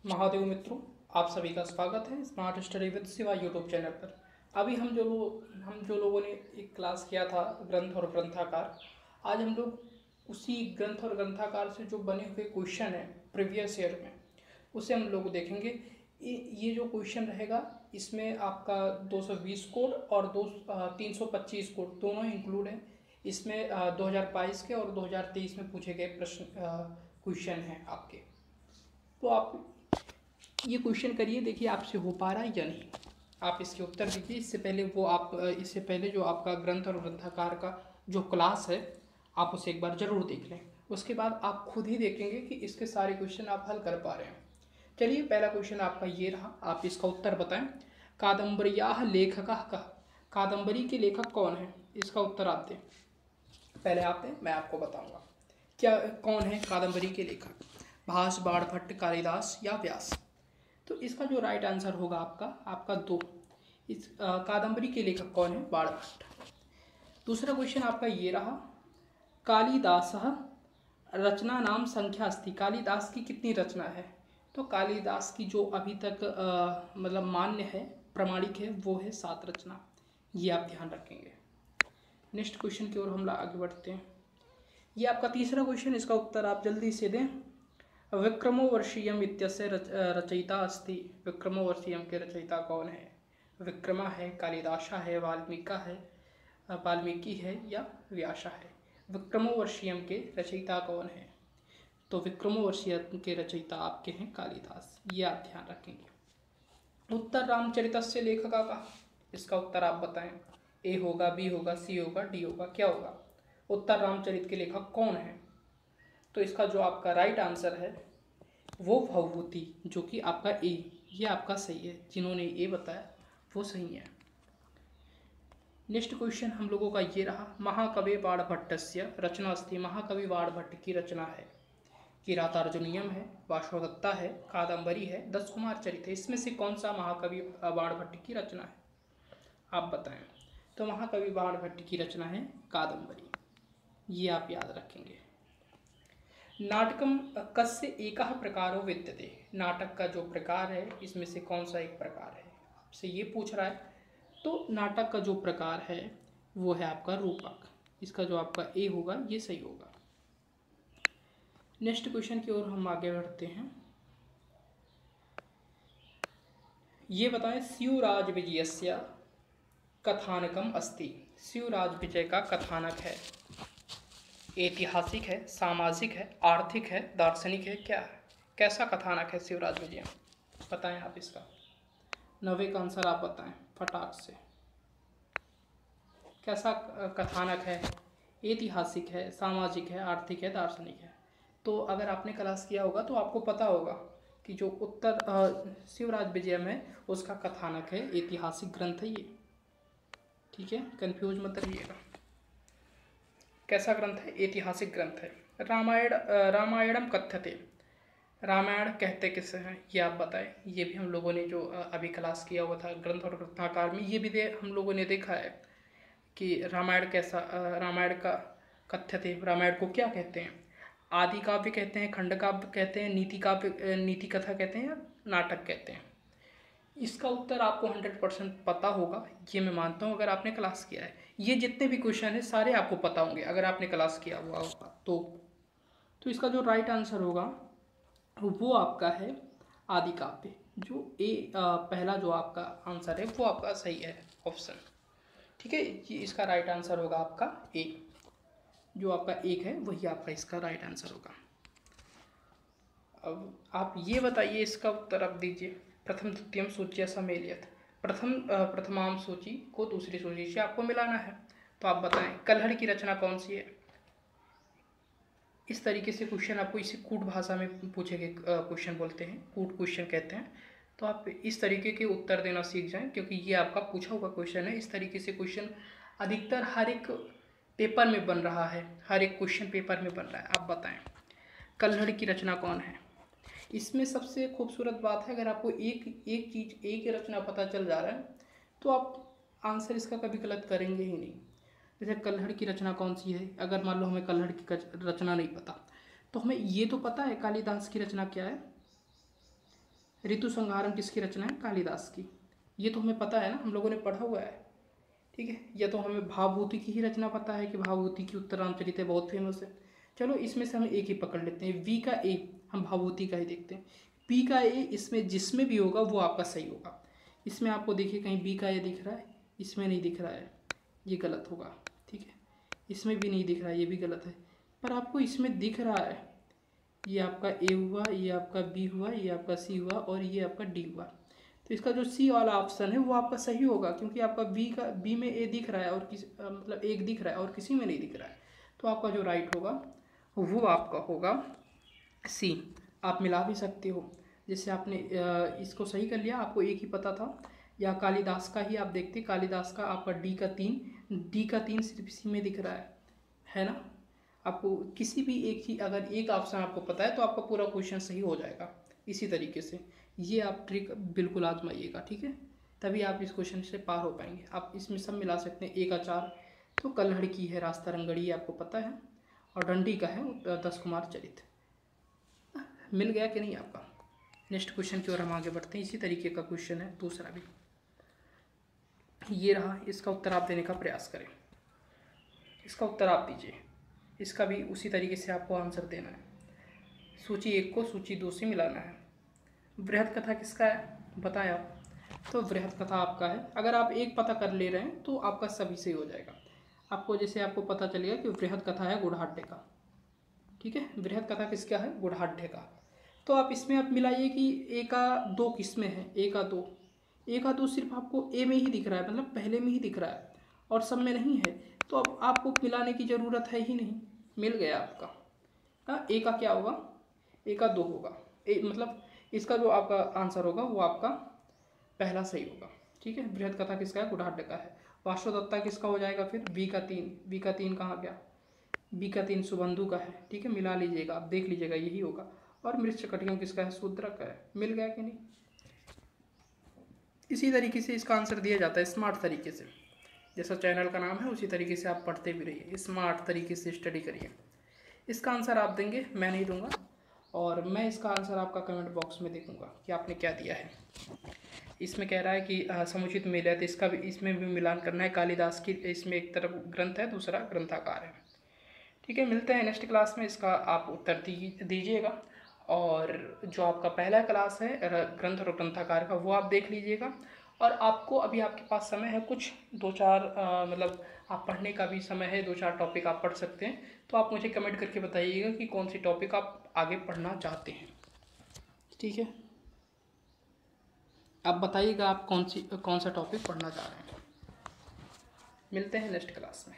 महादेव मित्रों, आप सभी का स्वागत है smart study with Shiva YouTube channel पर। अभी हम जो लोगों ने एक क्लास किया था ग्रंथ और ग्रंथाकार, आज हम लोग उसी ग्रंथ और ग्रंथाकार से जो बने हुए क्वेश्चन है प्रीवियस ईयर में, उसे हम लोग देखेंगे। ये जो क्वेश्चन रहेगा इसमें आपका 220 कोड और 325 कोड दोनों इंक्लूड हैं। इसमें 2022 के और 2023 में पूछे गए प्रश्न क्वेश्चन हैं आपके। तो आप ये क्वेश्चन करिए, देखिए आपसे हो पा रहा है या नहीं। आप इसके उत्तर दीजिए। इससे पहले जो आपका ग्रंथ और ग्रंथाकार का जो क्लास है आप उसे एक बार जरूर देख लें। उसके बाद आप खुद ही देखेंगे कि इसके सारे क्वेश्चन आप हल कर पा रहे हैं। चलिए, पहला क्वेश्चन आपका ये रहा, आप इसका उत्तर बताएं। कादम्बर्याः लेखकः कः? कादम्बरी के लेखक कौन है? इसका उत्तर आप दें। पहले आप दें, मैं आपको बताऊंगा क्या कौन है कादम्बरी के लेखक। भास, बाणभट्ट, कालिदास या व्यास? तो इसका जो राइट आंसर होगा आपका दो। इस कादम्बरी के लेखक कौन है? बाणभट्ट। दूसरा क्वेश्चन आपका ये रहा, कालिदासः रचना नाम संख्या अस्ति। कालिदास की कितनी रचना है? तो कालिदास की जो अभी तक मतलब मान्य है, प्रमाणिक है, वो है 7 रचना। ये आप ध्यान रखेंगे। नेक्स्ट क्वेश्चन की ओर हम आगे बढ़ते हैं। ये आपका तीसरा क्वेश्चन, इसका उत्तर आप जल्दी से दें। विक्रमोर्वशीयम इत्यस्य रचयिता अस्ति। विक्रमोर्वशीयम के रचयिता कौन है? विक्रमा है, कालिदासा है, वाल्मीकि है या व्यासा है? विक्रमोर्वशीयम के रचयिता कौन है? तो विक्रमोर्वशीयम के रचयिता आपके हैं कालिदास। ये आप ध्यान रखेंगे। उत्तर रामचरितस्य लेखका का? इसका उत्तर आप बताएं। ए होगा, बी होगा, सी होगा, डी होगा, क्या होगा? उत्तर रामचरित के लेखक कौन है? तो इसका जो आपका राइट आंसर है वो भवभूति, जो कि आपका ए। ये आपका सही है, जिन्होंने ए बताया वो सही है। नेक्स्ट क्वेश्चन हम लोगों का ये रहा, महाकवि बाणभट्टस्य रचना अस्ति। महाकवि बाणभट्ट की रचना है किरातार्जुनीयम है, वासवदत्ता है, कादम्बरी है, 10 कुमार चरित है। इसमें से कौन सा महाकवि बाणभट्ट की रचना है? आप बताएं। तो महाकवि बाणभट्ट की रचना है कादम्बरी। ये आप याद रखेंगे। नाटकम कस्य एकः प्रकारो विद्यते। नाटक का जो प्रकार है इसमें से कौन सा एक प्रकार है, आपसे ये पूछ रहा है। तो नाटक का जो प्रकार है वो है आपका रूपक। इसका जो आपका ए होगा ये सही होगा। नेक्स्ट क्वेश्चन की ओर हम आगे बढ़ते हैं। ये बताएं, स्यूराज विजयस्य कथानकम अस्ति। स्यूराज विजय का कथानक है, ऐतिहासिक है, सामाजिक है, आर्थिक है, दार्शनिक है, क्या है? कैसा कथानक है शिवराज विजय? बताएं आप इसका। 90 का आंसर आप बताएं फटाक से। कैसा कथानक है? ऐतिहासिक है, सामाजिक है, आर्थिक है, दार्शनिक है। तो अगर आपने क्लास किया होगा तो आपको पता होगा कि जो उत्तर शिवराज विजय में उसका कथानक है, ऐतिहासिक ग्रंथ है ये। ठीक है, कंफ्यूज मत रहिएगा। कैसा ग्रंथ है? ऐतिहासिक ग्रंथ है। रामायणम कथ्यते। रामायण कहते किसे हैं ये आप बताएं। ये भी हम लोगों ने जो अभी क्लास किया हुआ था ग्रंथ और ग्रंथाकार में, ये भी हम लोगों ने देखा है कि रामायण कैसा रामायण का कथ्यते। रामायण को क्या कहते हैं? आदि काव्य कहते हैं, खंड काव्य कहते हैं, नीति काव्य, नीति कथा कहते हैं या नाटक कहते हैं? इसका उत्तर आपको 100% पता होगा, ये मैं मानता हूँ, अगर आपने क्लास किया है। ये जितने भी क्वेश्चन है सारे आपको पता होंगे अगर आपने क्लास किया हुआ होगा तो इसका जो राइट आंसर होगा वो आपका है आदि काव्य। जो पहला जो आपका आंसर है वो आपका सही है ऑप्शन। ठीक है, ये इसका राइट आंसर होगा आपका ए। जो आपका एक है वही आपका इसका राइट आंसर होगा। अब आप ये बताइए, इसका उत्तर आप दीजिए। प्रथम द्वितीयम सूची सम्मेलित। प्रथमाम सूची को दूसरी सूची से आपको मिलाना है। तो आप बताएं कल्हड़ की रचना कौन सी है? इस तरीके से क्वेश्चन आपको इसी कूट भाषा में पूछे गए क्वेश्चन बोलते हैं, कूट क्वेश्चन कहते हैं। तो आप इस तरीके के उत्तर देना सीख जाएं, क्योंकि ये आपका पूछा हुआ क्वेश्चन है। इस तरीके से क्वेश्चन अधिकतर हर एक पेपर में बन रहा है, हर एक क्वेश्चन पेपर में बन रहा है। आप बताएं कल्हड़ की रचना कौन है? इसमें सबसे खूबसूरत बात है, अगर आपको एक ही रचना पता चल जा रहा है तो आप आंसर इसका कभी गलत करेंगे ही नहीं। जैसे कल्हड़ की रचना कौन सी है, अगर मान लो हमें कल्हड़ की रचना नहीं पता तो हमें ये तो पता है कालिदास की रचना क्या है। ऋतु संहारम किसकी रचना है? कालिदास की। ये तो हमें पता है ना, हम लोगों ने पढ़ा हुआ है, ठीक है। या तो हमें भावभूति की ही रचना पता है कि भावभूति की उत्तरांचरित बहुत फेमस है। चलो इसमें से हम एक ही पकड़ लेते हैं, वी का ए, हम भावभूति का ही देखते हैं। पी का ए, इसमें जिसमें भी होगा वो आपका सही होगा। इसमें आपको देखिए कहीं बी का ए दिख रहा है, इसमें नहीं दिख रहा है, ये गलत होगा, ठीक है। इसमें भी नहीं दिख रहा है, ये भी गलत है। पर आपको इसमें दिख रहा है, ये आपका ए हुआ, ये आपका बी हुआ, ये आपका सी हुआ और ये आपका डी हुआ। तो इसका जो सी वाला ऑप्शन है वो आपका सही होगा, क्योंकि आपका बी में ए दिख रहा है और मतलब एक दिख रहा है और किसी में नहीं दिख रहा है। तो आपका जो राइट होगा वो आपका होगा सी। आप मिला भी सकते हो, जैसे आपने इसको सही कर लिया, आपको एक ही पता था। या कालिदास का ही आप देखते, कालिदास का आपका डी का तीन सिर्फ इसी में दिख रहा है ना। आपको किसी भी एक ही अगर एक ऑप्शन आपको पता है तो आपका पूरा क्वेश्चन सही हो जाएगा। इसी तरीके से ये आप ट्रिक बिल्कुल आजमाइएगा, ठीक है, तभी आप इस क्वेश्चन से पार हो पाएंगे। आप इसमें सब मिला सकते हैं। एक आचार तो कल्हड़ की है रास्ता रंगड़ी, आपको पता है, और डंडी का है 10 कुमार चरित। मिल गया कि नहीं आपका? नेक्स्ट क्वेश्चन की ओर हम आगे बढ़ते हैं। इसी तरीके का क्वेश्चन है दूसरा भी, ये रहा। इसका उत्तर आप देने का प्रयास करें, इसका उत्तर आप दीजिए। इसका भी उसी तरीके से आपको आंसर देना है। सूची 1 को सूची 2 से मिलाना है। बृहद कथा किसका है बताएं आप? तो बृहद कथा आपका है। अगर आप एक पता कर ले रहे हैं तो आपका सभी सही हो जाएगा। आपको जैसे आपको पता चलेगा कि बृहद कथा है गुड़हाटे का, ठीक है। बृहद कथा किसका है? गुड़हाटे का। तो आप इसमें आप मिलाइए कि ए का 2 किसमें है, ए का दो सिर्फ आपको ए में ही दिख रहा है, मतलब पहले में ही दिख रहा है और सब में नहीं है। तो अब आपको मिलाने की ज़रूरत है ही नहीं, मिल गया आपका। हाँ, ए का क्या होगा? ए का 2 होगा। मतलब इसका जो आपका आंसर होगा वो आपका पहला सही होगा, ठीक है। बृहद कथा किसका है? गुड़हाटे का है। वासुदत्ता किसका हो जाएगा फिर? बी का 3 कहाँ गया? बी का 3 सुबंधु का है, ठीक है। मिला लीजिएगा, आप देख लीजिएगा यही होगा। और मृच्छकटियों किसका है? शूद्रक का है। मिल गया कि नहीं? इसी तरीके से इसका आंसर दिया जाता है, स्मार्ट तरीके से। जैसा चैनल का नाम है उसी तरीके से आप पढ़ते भी रहिए, स्मार्ट तरीके से स्टडी करिए। इसका आंसर आप देंगे, मैं नहीं दूंगा, और मैं इसका आंसर आपका कमेंट बॉक्स में देखूंगा कि आपने क्या दिया है। इसमें कह रहा है कि समुचित मेल है, तो इसका भी इसमें भी मिलान करना है। कालिदास की इसमें एक तरफ ग्रंथ है, दूसरा ग्रंथाकार है, ठीक है। मिलते हैं नेक्स्ट क्लास में, इसका आप उत्तर दीजिएगा। और जो आपका पहला क्लास है ग्रंथ और ग्रंथाकार का, वो आप देख लीजिएगा। और आपको अभी आपके पास समय है कुछ 2-4 मतलब आप पढ़ने का भी समय है, 2-4 टॉपिक आप पढ़ सकते हैं। तो आप मुझे कमेंट करके बताइएगा कि कौन सी टॉपिक आप आगे पढ़ना चाहते हैं, ठीक है। आप बताइएगा आप कौन सा टॉपिक पढ़ना चाह रहे हैं। मिलते हैं नेक्स्ट क्लास में।